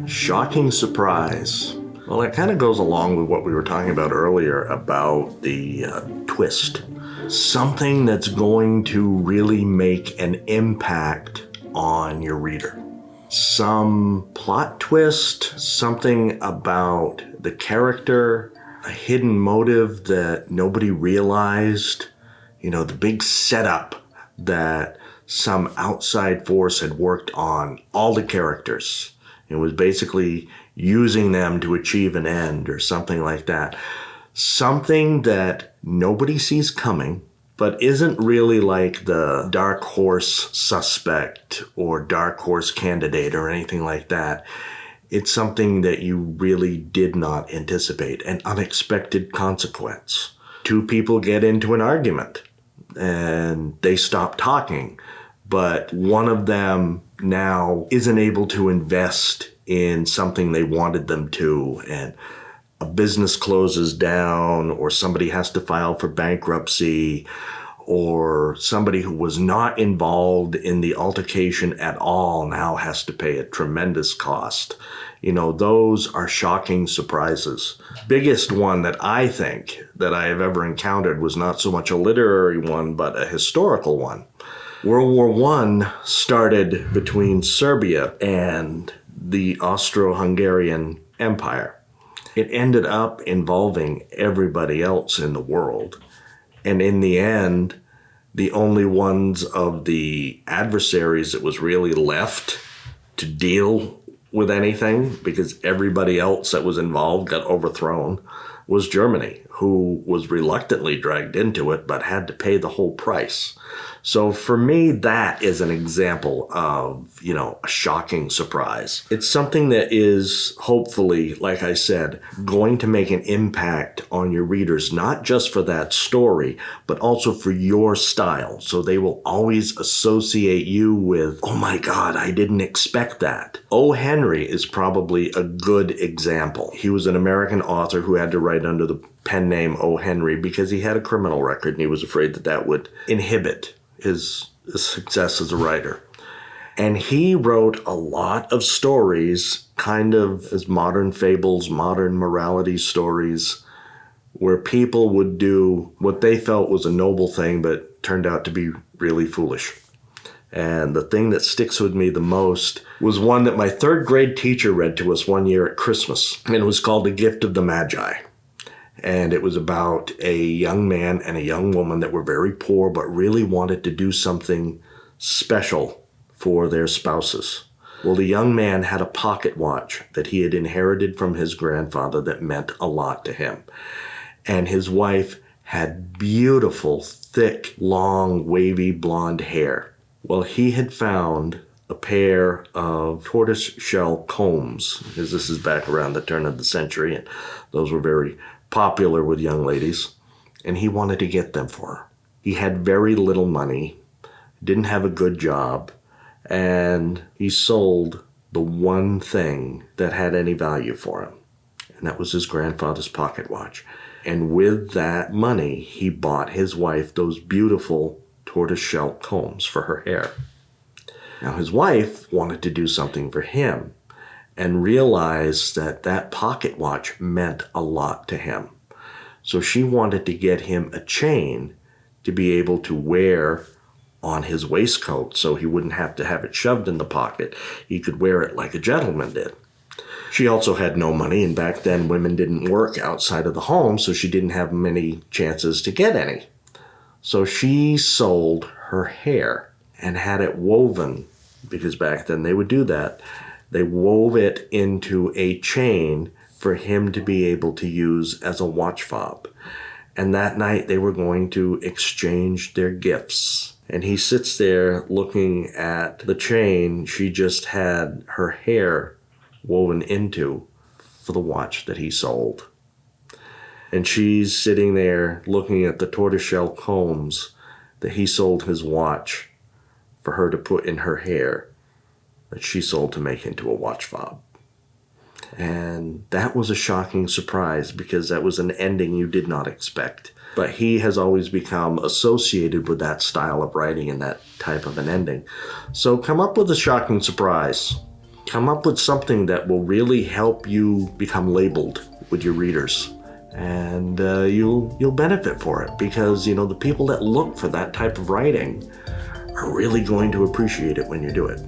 Shocking surprise. Well, that kind of goes along with what we were talking about earlier about the twist. Something that's going to really make an impact on your reader. Some plot twist, something about the character, a hidden motive that nobody realized, the big setup that some outside force had worked on all the characters. It was basically using them to achieve an end or something like that. Something that nobody sees coming, but isn't really like the dark horse suspect or dark horse candidate or anything like that. It's something that you really did not anticipate, an unexpected consequence. Two people get into an argument and they stop talking, but one of them now isn't able to invest in something they wanted them to, and a business closes down, or somebody has to file for bankruptcy, or somebody who was not involved in the altercation at all now has to pay a tremendous cost. Those are shocking surprises. Biggest one that I think that I have ever encountered was not so much a literary one, but a historical one. World War I started between Serbia and the Austro-Hungarian Empire. It ended up involving everybody else in the world. And in the end, the only ones of the adversaries that was really left to deal with anything, because everybody else that was involved got overthrown, was Germany, who was reluctantly dragged into it but had to pay the whole price. So for me, that is an example of, a shocking surprise. It's something that is hopefully, like I said, going to make an impact on your readers, not just for that story, but also for your style. So they will always associate you with, oh my God, I didn't expect that. O. Henry is probably a good example. He was an American author who had to write under the pen name O. Henry because he had a criminal record and he was afraid that would inhibit his success as a writer. And he wrote a lot of stories, kind of as modern fables, modern morality stories, where people would do what they felt was a noble thing, but turned out to be really foolish. And the thing that sticks with me the most was one that my third grade teacher read to us one year at Christmas, and it was called The Gift of the Magi. And it was about a young man and a young woman that were very poor but really wanted to do something special for their spouses. Well, the young man had a pocket watch that he had inherited from his grandfather that meant a lot to him. And his wife had beautiful, thick, long, wavy blonde hair. Well, he had found a pair of tortoise-shell combs, because this is back around the turn of the century, and those were very popular with young ladies, and he wanted to get them for her. He had very little money, didn't have a good job, and he sold the one thing that had any value for him, and that was his grandfather's pocket watch. And with that money, he bought his wife those beautiful tortoise-shell combs for her hair. Now, his wife wanted to do something for him, and realized that that pocket watch meant a lot to him. So she wanted to get him a chain to be able to wear on his waistcoat so he wouldn't have to have it shoved in the pocket. He could wear it like a gentleman did. She also had no money, and back then women didn't work outside of the home, so she didn't have many chances to get any. So she sold her hair and had it woven, because back then they would do that. They wove it into a chain for him to be able to use as a watch fob. And that night they were going to exchange their gifts. And he sits there looking at the chain she just had her hair woven into for the watch that he sold. And she's sitting there looking at the tortoiseshell combs that he sold his watch for her to put in her hair, that she sold to make into a watch fob. And that was a shocking surprise because that was an ending you did not expect. But he has always become associated with that style of writing and that type of an ending. So come up with a shocking surprise. come up with something that will really help you become labeled with your readers. And you'll benefit for it, because the people that look for that type of writing are really going to appreciate it when you do it.